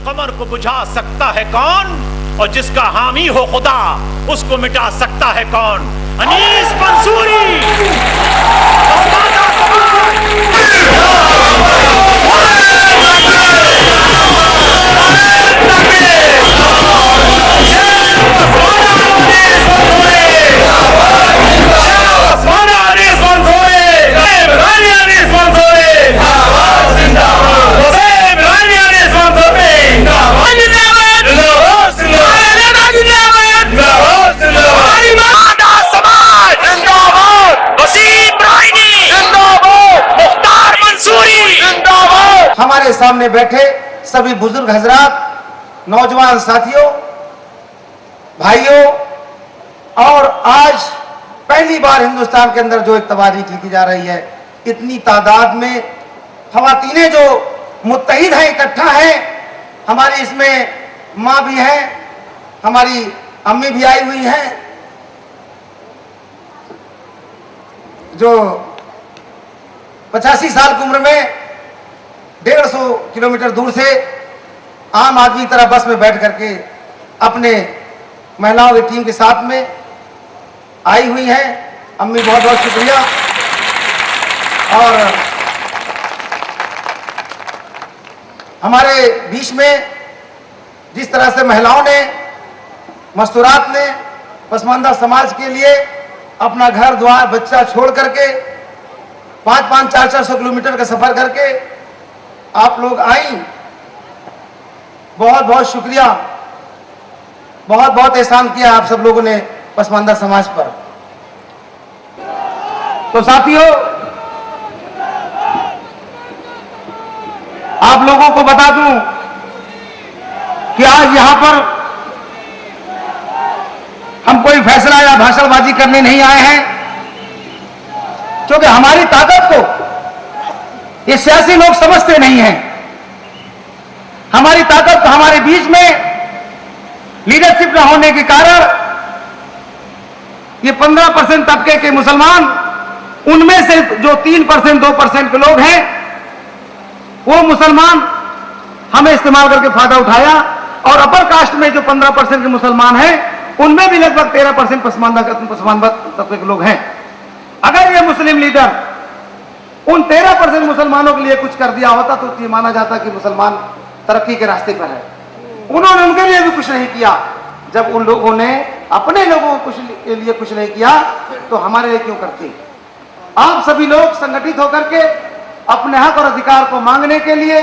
कमर को बुझा सकता है कौन, और जिसका हामी हो खुदा उसको मिटा सकता है कौन? अनीस मंसूरी। हमारे सामने बैठे सभी बुजुर्ग हजरात, नौजवान साथियों, भाइयों, और आज पहली बार हिंदुस्तान के अंदर जो एक तवारीख लिखी जा रही है, इतनी तादाद में ख़वातीनें जो मुत्तहिद हैं, इकट्ठा हैं। हमारी इसमें माँ भी हैं, हमारी अम्मी भी आई हुई हैं, जो 85 साल की उम्र में 150 किलोमीटर दूर से आम आदमी की तरह बस में बैठ करके अपने महिलाओं की टीम के साथ में आई हुई हैं। अम्मी बहुत बहुत शुक्रिया। और हमारे बीच में जिस तरह से महिलाओं ने, मस्तूरात ने पसमानदा समाज के लिए अपना घर द्वार बच्चा छोड़ करके 500-400 किलोमीटर का सफर करके आप लोग आई, बहुत बहुत शुक्रिया। बहुत बहुत एहसान किया आप सब लोगों ने पसमानदा समाज पर। तो साथियों, आप लोगों को बता दूं कि आज यहां पर हम कोई फैसला या भाषणबाजी करने नहीं आए हैं, क्योंकि हमारी ताकत को ये सियासी लोग समझते नहीं हैं। हमारी ताकत हमारे बीच में लीडरशिप न होने के कारण ये 15% तबके के मुसलमान, उनमें से जो 3% 2% के लोग हैं, वो मुसलमान हमें इस्तेमाल करके फायदा उठाया, और अपर कास्ट में जो 15% के मुसलमान हैं, उनमें भी लगभग 13% पसमानदा तबके के लोग हैं। अगर ये मुस्लिम लीडर उन 13% मुसलमानों के लिए कुछ कर दिया होता तो ये माना जाता कि मुसलमान तरक्की के रास्ते पर है। उन्होंने उनके लिए भी कुछ नहीं किया। जब उन लोगों ने अपने लोगों के लिए कुछ नहीं किया तो हमारे लिए क्यों करते? आप सभी लोग संगठित होकर के अपने हक और अधिकार को मांगने के लिए,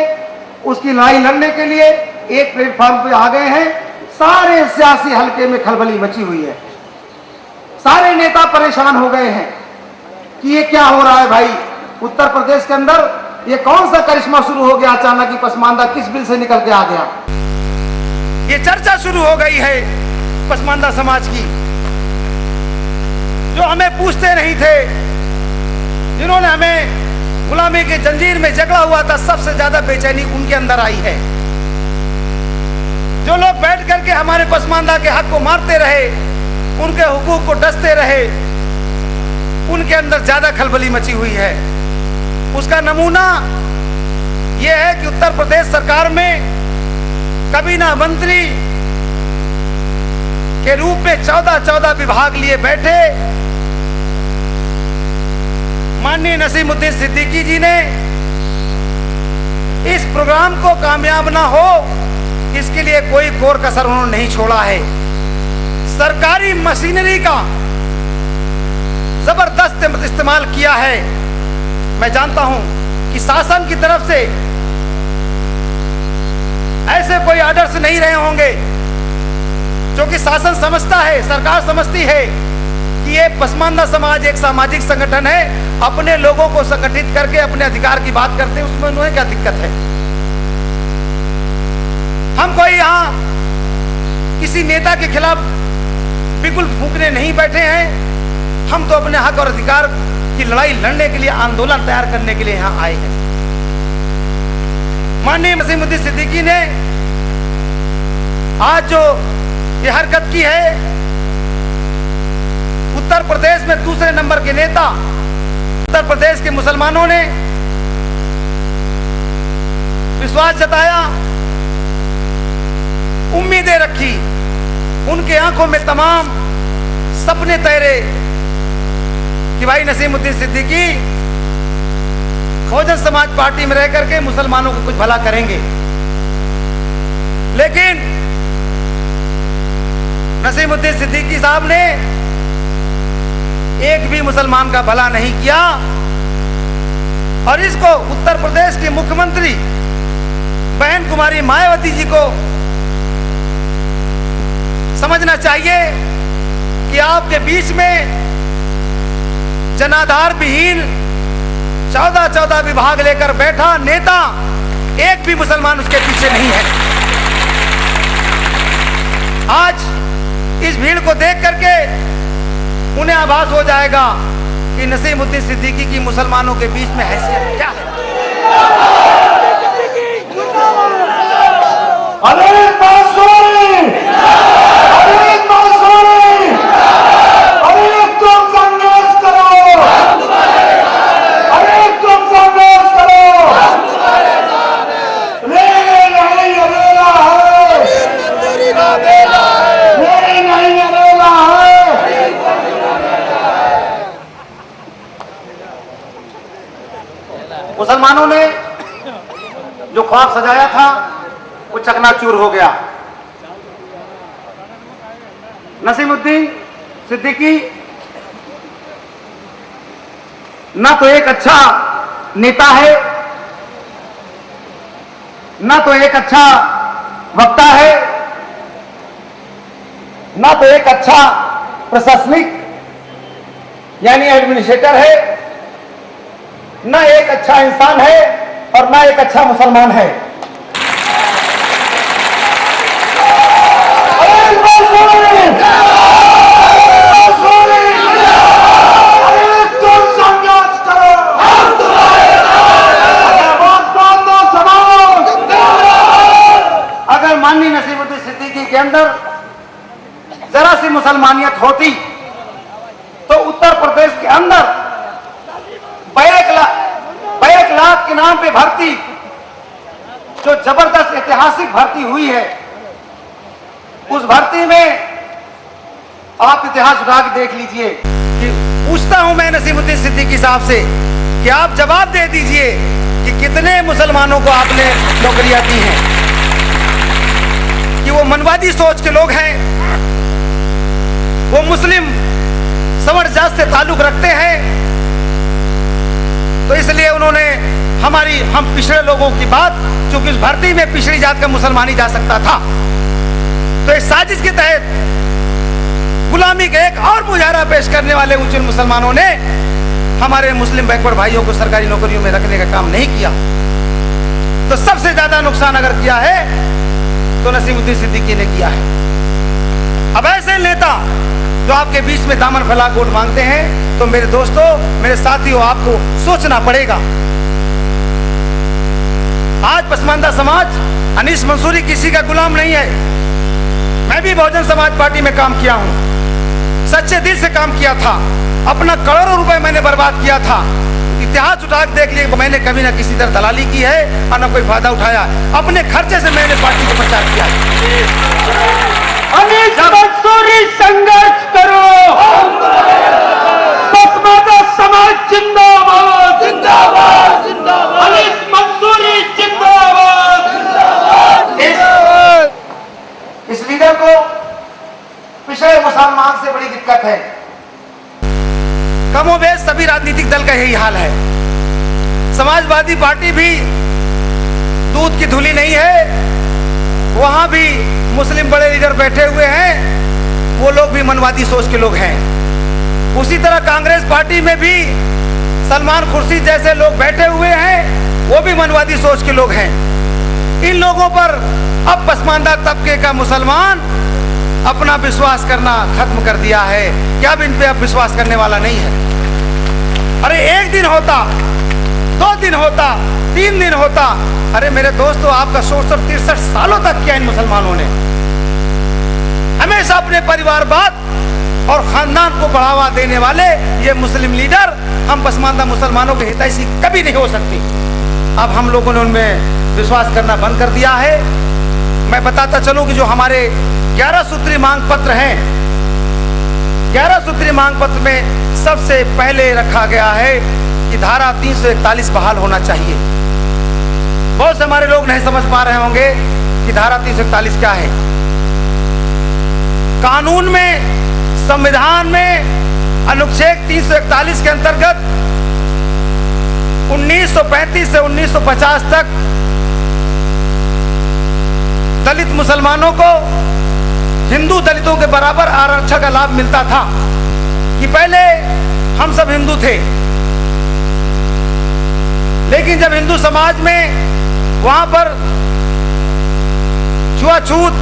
उसकी लड़ाई लड़ने के लिए एक प्लेटफॉर्म पे आ गए हैं। सारे सियासी हलके में खलबली मची हुई है, सारे नेता परेशान हो गए हैं कि ये क्या हो रहा है भाई। उत्तर प्रदेश के अंदर ये कौन सा करिश्मा शुरू हो गया अचानक कि पसमानदा किस बिल से निकल के आ गया? ये चर्चा शुरू हो गई है पसमानदा समाज की, जो हमें पूछते नहीं थे, जिन्होंने हमें गुलामी की जंजीर में जकड़ा हुआ था, सबसे ज्यादा बेचैनी उनके अंदर आई है। जो लोग बैठ करके हमारे पसमानदा के हक को मारते रहे, उनके हुकूक को डसते रहे, उनके अंदर ज्यादा खलबली मची हुई है। उसका नमूना यह है कि उत्तर प्रदेश सरकार में काबीना मंत्री के रूप में 14 विभाग लिए बैठे माननीय नसीमुद्दीन सिद्दीकी जी ने इस प्रोग्राम को कामयाब ना हो, इसके लिए कोई कोर कसर उन्होंने नहीं छोड़ा है। सरकारी मशीनरी का जबरदस्त इस्तेमाल किया है। मैं जानता हूं कि शासन की तरफ से ऐसे कोई आर्डर्स नहीं रहे होंगे, क्योंकि शासन समझता है, सरकार समझती है कि ये पसमानदा समाज एक सामाजिक संगठन है, अपने लोगों को संगठित करके अपने अधिकार की बात करते हैं, उसमें उन्हें क्या दिक्कत है। हम कोई यहां किसी नेता के खिलाफ बिल्कुल फूंकने नहीं बैठे हैं। हम तो अपने हक और अधिकार की लड़ाई लड़ने के लिए, आंदोलन तैयार करने के लिए यहां आए हैं। माननीय नसीमुद्दीन सिद्दीकी ने आज जो ये हरकत की है, उत्तर प्रदेश में दूसरे नंबर के नेता, उत्तर प्रदेश के मुसलमानों ने विश्वास जताया रखी, उनके आंखों में तमाम सपने तैरे कि भाई नसीमुद्दीन सिद्दीकी बहुजन समाज पार्टी में रह करके मुसलमानों को कुछ भला करेंगे। लेकिन नसीमुद्दीन सिद्दीकी साहब ने एक भी मुसलमान का भला नहीं किया। और इसको उत्तर प्रदेश की मुख्यमंत्री बहन कुमारी मायावती जी को समझना चाहिए कि आपके बीच में जनाधार विहीन 14 विभाग लेकर बैठा नेता एक भी मुसलमान उसके पीछे नहीं है। आज इस भीड़ को देख करके उन्हें आभास हो जाएगा कि नसीमुद्दीन सिद्दीकी की मुसलमानों के बीच में हैसियत क्या है। मुसलमानों ने जो ख्वाब सजाया था वो चकनाचूर हो गया। नसीमुद्दीन सिद्दीकी ना तो एक अच्छा नेता है, ना तो एक अच्छा वक्ता है, ना तो एक अच्छा प्रशासनिक यानी एडमिनिस्ट्रेटर है, ना एक अच्छा इंसान है और ना एक अच्छा मुसलमान है। अगर माननीय नसीमुद्दीन सिद्दीकी के अंदर जरा सी मुसलमानियत होती तो उत्तर प्रदेश के अंदर 22 लाख के नाम पे भर्ती जो जबरदस्त ऐतिहासिक भर्ती हुई है, उस भर्ती में आप इतिहास उठा के देख लीजिए। कि पूछता हूं मैं नसीमुद्दीन सिद्दीकी साहब से कि आप जवाब दे दीजिए कि कितने मुसलमानों को आपने नौकरियां दी हैं, कि वो मनवादी सोच के लोग हैं, वो मुस्लिम सवर्ण जात से ताल्लुक रखते हैं, तो इसलिए उन्होंने हम पिछड़े लोगों की बात, चूंकि इस भर्ती में पिछड़ी जात का मुसलमान ही जा सकता था, तो इस साजिश के तहत गुलामी का एक और मुजाहरा पेश करने वाले उन मुसलमानों ने हमारे मुस्लिम बैकवर्ड भाइयों को सरकारी नौकरियों में रखने का काम नहीं किया। तो सबसे ज्यादा नुकसान अगर किया है तो नसीमुद्दीन सिद्दीकी ने किया है। अब ऐसे नेता जो आपके बीच में दामन फैला वोट मांगते हैं, तो मेरे दोस्तों, मेरे साथियों, आपको सोचना पड़ेगा। आज पसमानदा समाज अनीस मंसूरी किसी का गुलाम नहीं है। मैं भी बहुजन समाज पार्टी में काम किया हूं, सच्चे दिल से काम किया था, अपना करोड़ों रुपए मैंने बर्बाद किया था। इतिहास उठा के देख लिए, मैंने कभी ना किसी तरह दलाली की है और ना कोई फायदा उठाया। अपने खर्चे से मैंने पार्टी को प्रचार किया। अनीस मंसूरी संघर्ष करो, पसमानदा समाज जिंदाबाद, जिंदाबाद, जिंदाबाद, अनीस मंसूरी जिंदाबाद, जिंदाबाद। इस लीडर को पिछड़े मुसलमान से बड़ी दिक्कत है। कमोबेश सभी राजनीतिक दल का यही हाल है। समाजवादी पार्टी भी दूध की धुली नहीं है, वहां भी मुस्लिम बड़े लीडर बैठे हुए हैं, वो लोग भी मनवादी सोच के लोग हैं। उसी तरह कांग्रेस पार्टी में भी सलमान खुर्शीद जैसे लोग बैठे हुए हैं, वो भी मनवादी सोच के लोग हैं। इन लोगों पर अब पसमानदा तबके का मुसलमान अपना विश्वास करना खत्म कर दिया है कि अब इन पे अब विश्वास करने वाला नहीं है। अरे एक दिन होता, 2 दिन होता, 3 दिन होता, अरे मेरे दोस्तों, आपका 63 सालों तक किया इन मुसलमानों ने। हमेशा अपने परिवारवाद और खानदान को बढ़ावा देने वाले ये मुस्लिम लीडर हम पसमानदा मुसलमानों के हितैषी कभी नहीं हो सकती। अब हम लोगों ने उनमें विश्वास करना बंद कर दिया है। मैं बताता चलूं कि जो हमारे 11 सूत्री मांग पत्र हैं। 11 सूत्री मांग पत्र में सबसे पहले रखा गया है कि धारा 341 बहाल होना चाहिए। बहुत से हमारे लोग नहीं समझ पा रहे होंगे कि धारा 341 क्या है। कानून में, संविधान में अनुच्छेद 341 के अंतर्गत 1935 से 1950 तक दलित मुसलमानों को हिंदू दलितों के बराबर आरक्षण का लाभ मिलता था। कि पहले हम सब हिंदू थे, लेकिन जब हिंदू समाज में वहां पर छुआछूत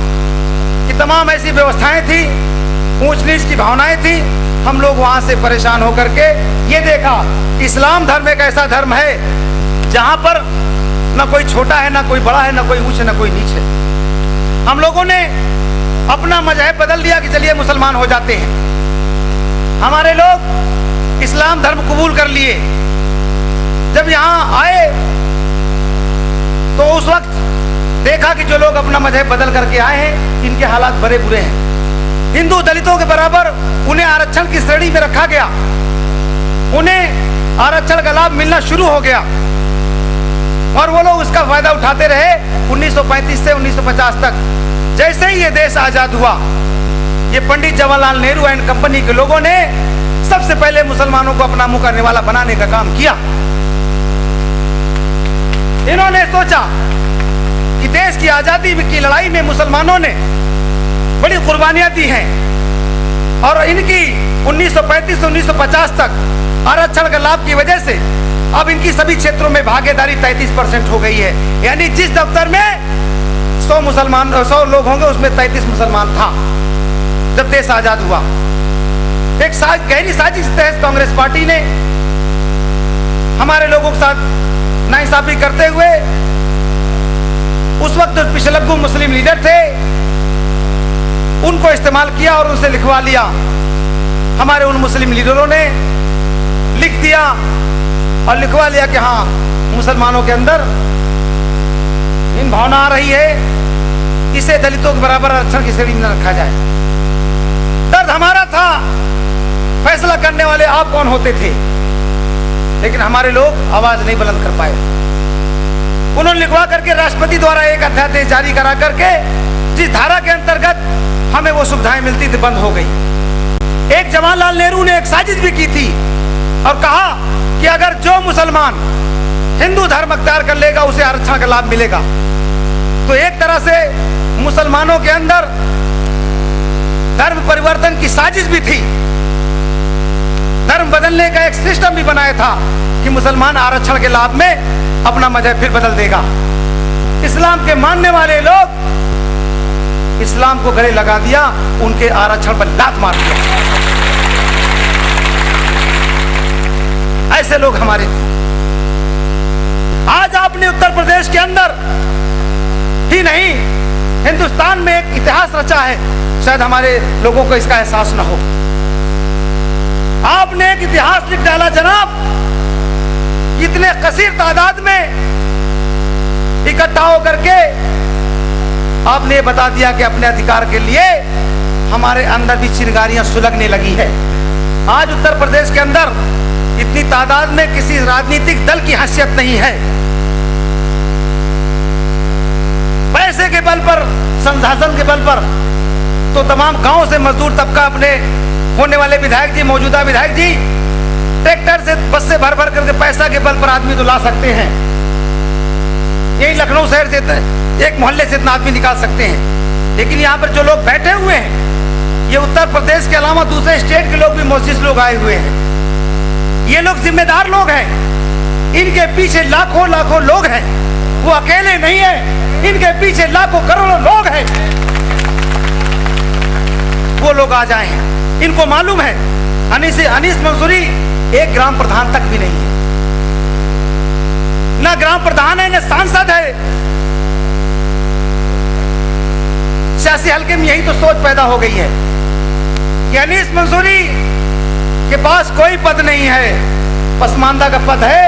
की तमाम ऐसी व्यवस्थाएं थी, ऊंच नीच की भावनाएं थी, हम लोग वहां से परेशान होकर के ये देखा कि इस्लाम धर्म एक ऐसा धर्म है जहां पर ना कोई छोटा है, ना कोई बड़ा है, ना कोई ऊंच है, ना कोई नीच है। हम लोगों ने अपना मजहब बदल दिया कि चलिए मुसलमान हो जाते हैं। हमारे लोग इस्लाम धर्म कबूल कर लिए। जब यहाँ आए तो उस वक्त देखा कि जो लोग अपना मजहब बदल करके आए हैं, इनके हालात बड़े बुरे हैं। हिंदू दलितों के बराबर उन्हें आरक्षण की श्रेणी में रखा गया, उन्हें आरक्षण का लाभ मिलना शुरू हो गया और वो लोग उसका फायदा उठाते रहे 1935 से 1950 तक। जैसे ही ये देश आजाद हुआ, ये पंडित जवाहरलाल नेहरू एंड कंपनी के लोगों ने सबसे पहले मुसलमानों को अपना मुंह करने वाला बनाने का काम किया। इन्होंने सोचा कि देश की आजादी की लड़ाई में मुसलमानों ने बड़ी कुर्बानियां दी हैं और इनकी 1935 से 1950 तक आरक्षण का लाभ की वजह से अब इनकी सभी क्षेत्रों में भागीदारी 33% हो गई है। यानी जिस दफ्तर में 100 लोग होंगे उसमें 33 मुसलमान था जब देश आजाद हुआ। एक गहरी साजिश के तहत कांग्रेस पार्टी ने हमारे लोगों के साथ नाइंसाफी करते हुए उस वक्त जो पिछलग्गू मुस्लिम लीडर थे उनको इस्तेमाल किया और उनसे लिखवा लिया। हमारे उन मुस्लिम लीडरों ने लिख दिया और लिखवा लिया कि हाँ, मुसलमानों के अंदर इन भावना आ रही है, इसे दलितों के बराबर आरक्षण की श्रेणी में रखा जाए। दर्द हमारा था, फैसला करने वाले आप कौन होते थे, लेकिन हमारे लोग आवाज नहीं बुलंद कर पाए। उन्होंने लिखवा करके राष्ट्रपति द्वारा एक अध्यादेश जारी करा करके जिस धारा के अंतर्गत हमें वो सुविधाएं मिलती थी बंद हो गई। एक जवाहरलाल नेहरू ने एक साजिश भी की थी और कहा कि अगर जो मुसलमान हिंदू धर्म अख्तियार कर लेगा उसे आरक्षण का लाभ मिलेगा। तो एक तरह से मुसलमानों के अंदर धर्म परिवर्तन की साजिश भी थी, धर्म बदलने का एक सिस्टम भी बनाया था कि मुसलमान आरक्षण के लाभ में अपना मजहब फिर बदल देगा। इस्लाम के मानने वाले लोग इस्लाम को गले लगा दिया, उनके आरक्षण पर लात मार दिया। ऐसे लोग हमारे थे। आज आपने उत्तर प्रदेश के अंदर ही नहीं, हिंदुस्तान में एक इतिहास रचा है, शायद हमारे लोगों को इसका एहसास न हो। आपने एक इतिहास लिख डाला जनाब, इतने कसीर तादाद में इकट्ठा होकर के आपने बता दिया कि अपने अधिकार के लिए हमारे अंदर भी चिंगारियां सुलगने लगी है। आज उत्तर प्रदेश के अंदर इतनी तादाद में किसी राजनीतिक दल की हैसियत नहीं है। पैसे के बल पर, संसाधन के बल पर तो तमाम गांव से मजदूर तबका अपने होने वाले विधायक जी, मौजूदा विधायक जी, ट्रैक्टर से, बस से भर भर करके पैसा के बल पर आदमी तो ला सकते हैं। यही लखनऊ शहर से एक मोहल्ले से इतना आदमी निकाल सकते हैं। लेकिन यहाँ पर जो लोग बैठे हुए हैं, ये उत्तर प्रदेश के अलावा दूसरे स्टेट के लोग भी मोजिज लोग आए हुए हैं। ये लोग जिम्मेदार लोग हैं, इनके पीछे लाखों लाखों लोग हैं, वो अकेले नहीं है, इनके पीछे लाखों करोड़ों लोग हैं। वो लोग आ जाए, इनको मालूम है अनीस मंसूरी एक ग्राम प्रधान तक भी नहीं है, ना ग्राम प्रधान है, ना सांसद है। सियासी हल्के में यही तो सोच पैदा हो गई है कि अनीस मंसूरी के पास कोई पद नहीं है, पसमानदा का पद है,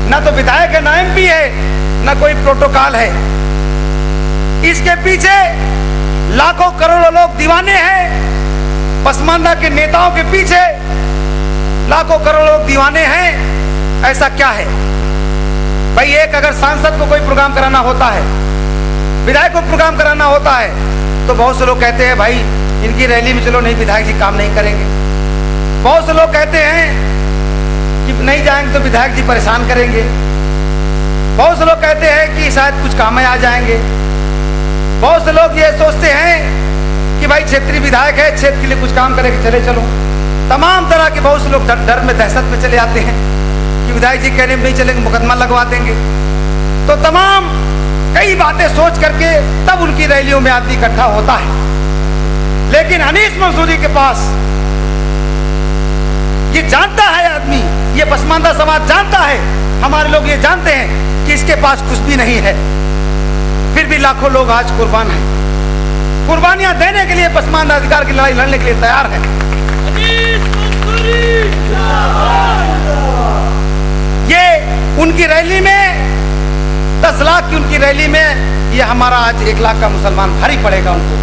ना तो विधायक है, ना एमपी है, ना कोई प्रोटोकॉल है। इसके पीछे लाखों करोड़ों लोग दीवाने हैं पसमानदा के नेताओं के पीछे, लाखों करोड़ों लोग दीवाने हैं। ऐसा क्या है भाई? एक अगर सांसद को कोई प्रोग्राम कराना होता है, विधायक को प्रोग्राम कराना होता है, तो बहुत से लोग कहते हैं भाई इनकी रैली में चलो, नहीं विधायक जी काम नहीं करेंगे। बहुत से लोग कहते हैं कि नहीं जाएंगे तो विधायक जी परेशान करेंगे। बहुत से लोग कहते हैं कि शायद कुछ काम में आ जाएंगे। बहुत से लोग ये सोचते हैं कि भाई क्षेत्रीय विधायक है, क्षेत्र के लिए कुछ काम करेंगे, चले चलो। तमाम तरह के बहुत से लोग डर में दहशत में चले आते हैं कि विधायक जी कहने में नहीं चलेंगे, मुकदमा लगवा देंगे। तो तमाम कई बातें सोच करके तब उनकी रैलियों में आदमी इकट्ठा होता है। लेकिन अनीस मंसूरी के पास ये जानता है आदमी, ये पसमानदा समाज जानता है, हमारे लोग ये जानते हैं कि इसके पास कुछ भी नहीं है, फिर भी लाखों लोग आज कुर्बान हैं, कुर्बानियां देने के लिए पसमानदा अधिकार की लड़ाई लड़ने के लिए तैयार हैं। ये उनकी रैली में 10 लाख की उनकी रैली में ये हमारा आज 1 लाख का मुसलमान भारी पड़ेगा उनको।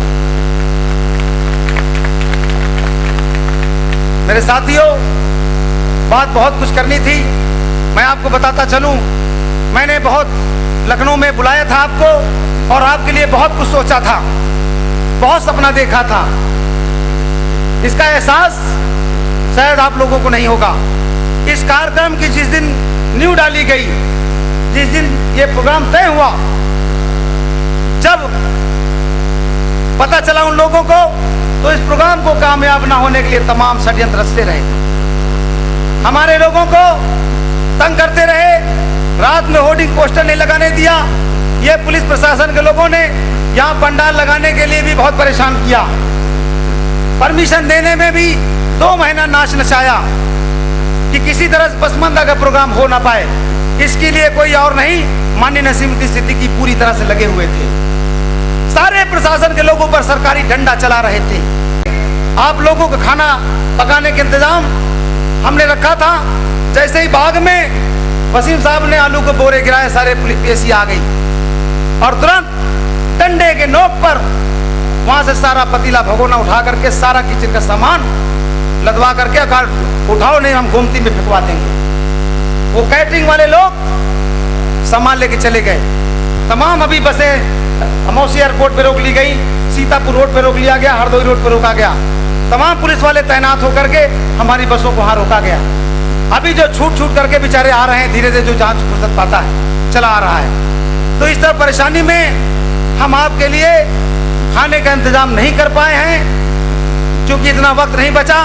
मेरे साथियों, बात बहुत कुछ करनी थी, मैं आपको बताता चलूं। मैंने बहुत लखनऊ में बुलाया था आपको और आपके लिए बहुत कुछ सोचा था, बहुत सपना देखा था। इसका एहसास शायद आप लोगों को नहीं होगा। इस कार्यक्रम की जिस दिन नींव डाली गई, जिस दिन ये प्रोग्राम तय हुआ, जब पता चला उन लोगों को, तो इस प्रोग्राम को कामयाब ना होने के लिए तमाम षड्यंत्र रचते रहे, हमारे लोगों को तंग करते रहे। रात में होर्डिंग पोस्टर नहीं लगाने दिया। ये पुलिस प्रशासन के लोगों ने यहाँ पंडाल लगाने के लिए भी बहुत परेशान किया। परमिशन देने में भी 2 महीना नाच नचाया कि किसी तरह से पसमानदा का प्रोग्राम हो ना पाए। इसके लिए कोई और नहीं, माननीय नसीमुद्दीन सिद्दीकी पूरी तरह से लगे हुए थे। सारे प्रशासन के लोगों पर सरकारी डंडा चला रहे थे। आप लोगों को खाना पकाने के इंतजाम हमने रखा था। जैसे ही बाग में वसीम साहब ने आलू के बोरे गिराए, सारे पुलिस आ गई और तुरंत डंडे के नोक पर वहां से सारा पतीला भगोना उठा करके सारा किचन का सामान लदवा करके अगर उठाओ नहीं हम गोमती में फेंकवा देंगे। वो कैटरिंग वाले लोग सामान लेके चले गए। तमाम अभी बसें अमौसी एयरपोर्ट पे रोक ली गई, सीतापुर रोड पे रोक लिया गया, हरदोई रोड पे रोका गया। तमाम पुलिस वाले तैनात होकर के हमारी बसों को वहां रोका गया। अभी जो छूट करके बेचारे आ रहे हैं, धीरे धीरे जो जांच फुर्सत पाता है चला आ रहा है। तो इस तरह परेशानी में हम आपके लिए खाने का इंतजाम नहीं कर पाए हैं, क्योंकि इतना वक्त नहीं बचा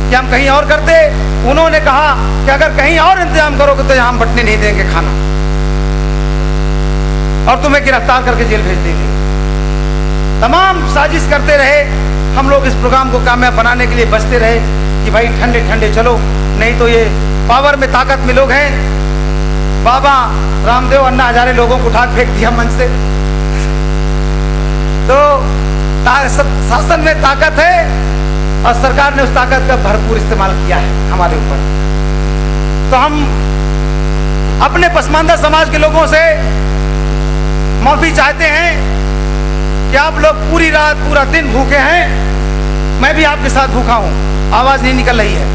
कि हम कहीं और करते। उन्होंने कहा कि अगर कहीं और इंतजाम करोगे तो यहाँ हम बटने नहीं देंगे खाना और तुम्हें गिरफ्तार करके जेल भेज देंगे। तमाम साजिश करते रहे। हम लोग इस प्रोग्राम को कामयाब बनाने के लिए बचते रहे कि भाई ठंडे ठंडे चलो, नहीं तो ये पावर में ताकत में लोग हैं। बाबा रामदेव अन्ना हजारे लोगों को उठा फेंक दिया मंच से। तो शासन में ताकत है और सरकार ने उस ताकत का भरपूर इस्तेमाल किया है हमारे ऊपर। तो हम अपने पसमानदा समाज के लोगों से माफी चाहते हैं कि आप लोग पूरी रात पूरा दिन भूखे हैं। मैं भी आपके साथ भूखा हूं, आवाज नहीं निकल रही है,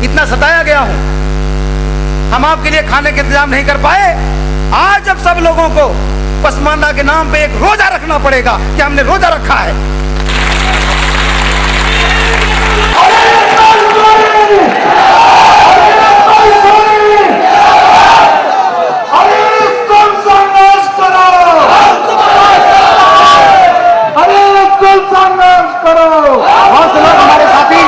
इतना सताया गया हूं। हम आपके लिए खाने का इंतजाम नहीं कर पाए। आज जब सब लोगों को पसमानदा के नाम पे एक रोजा रखना पड़ेगा कि हमने रोजा रखा है। हमारे साथी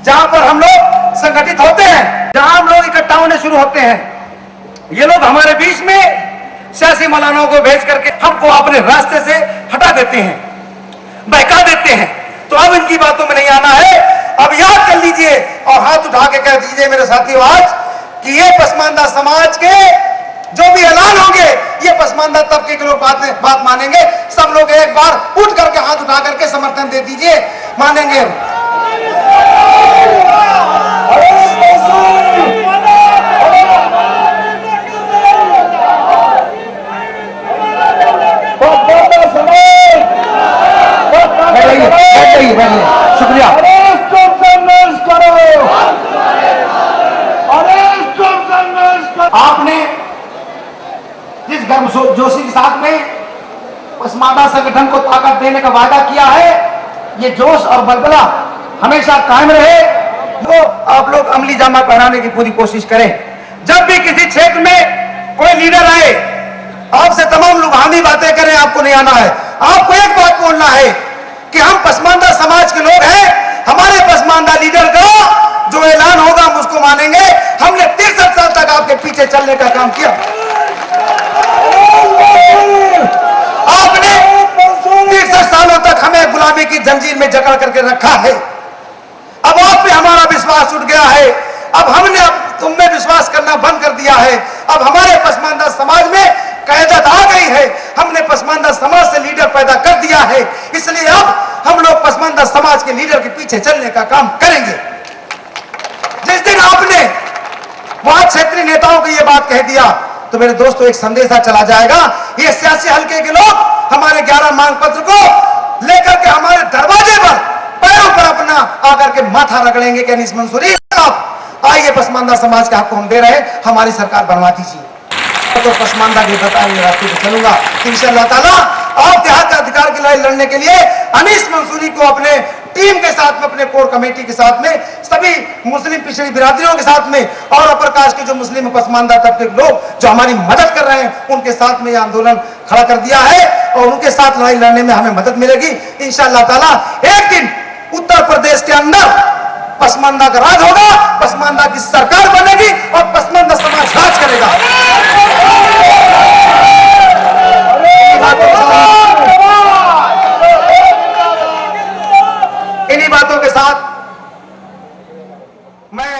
जहां पर हम लोग संगठित होते हैं, जहां हम लोग इकट्ठा होने शुरू होते हैं, ये लोग हमारे बीच में सियासी मौलानाओं को भेज करके हमको अपने रास्ते से हटा देते हैं, बहका देते हैं। तो अब इनकी बातों में नहीं आना है। अब याद कर लीजिए और हाथ उठा के कह दीजिए मेरे साथियों आज कि ये पसमानदा समाज के जो भी ऐलान होंगे, ये पसमानदा तबके के लोग बात मानेंगे। सब लोग एक बार उठ करके हाथ उठा करके समर्थन दे दीजिए, मानेंगे। आपने जिस गर्मजोशी के साथ में पसमानदा संगठन को ताकत देने का वादा किया है, ये जोश और बलबला हमेशा कायम रहे। तो आप लोग अमली जामा पहनाने की पूरी कोशिश करें। जब भी किसी क्षेत्र में कोई लीडर आए, आपसे तमाम लोग हामी बातें करें, आपको नहीं आना है। आपको एक बात बोलना है कि हम पसमानदा समाज के लोग हैं, हमारे पसमानदा लीडर का जो ऐलान होगा हम उसको मानेंगे। हमने 63 साल तक आपके पीछे चलने का काम किया। आपने 63 सालों तक हमें गुलामी की जंजीर में जकड़ करके रखा है। अब आप पे हमारा विश्वास उठ गया है। अब हमने तुम में विश्वास करना बंद कर दिया है। अब हमारे पसमानदा समाज में क़यादत आ गई है। हमने पसमानदा समाज से लीडर पैदा कर दिया है। इसलिए अब हम लोग पसमानदा समाज के लीडर के पीछे चलने का काम करेंगे। जिस दिन आपने वहां क्षेत्रीय नेताओं को यह बात कह दिया तो मेरे दोस्तों एक संदेशा चला जाएगा। ये सियासी हल्के के लोग हमारे 11 मांग पत्र को लेकर के हमारे दरवाजे पर पैरों पर अपना आकर के माथा रगड़ेंगे कि अनीस मंसूरी साहब आइए, पसमानदा समाज के हक को हम दे रहे हैं, हमारी सरकार बनवा दीजिए। तो पसमानदा के बताए रास्ते पे चलूंगा इंशाअल्लाह ताला। आपके हक अधिकार की लड़ाई लड़ने के लिए अनीस मंसूरी को अपने टीम के साथ में, अपने कोर कमेटी के साथ में, सभी मुस्लिम पिछड़ी बिरादरियों के साथ में और अपर कास्ट के जो मुस्लिम पसमानदा तबके के लोग जो हमारी मदद कर रहे हैं, उनके साथ में यह आंदोलन खड़ा कर दिया है और उनके साथ लड़ाई लड़ने में हमें मदद मिलेगी इंशाअल्लाह ताला। एक दिन उत्तर प्रदेश के अंदर पसमानदा का राज होगा, पसमानदा की सरकार बनेगी और पसमानदा समाज राज करेगा। इन्हीं बातों के साथ मैं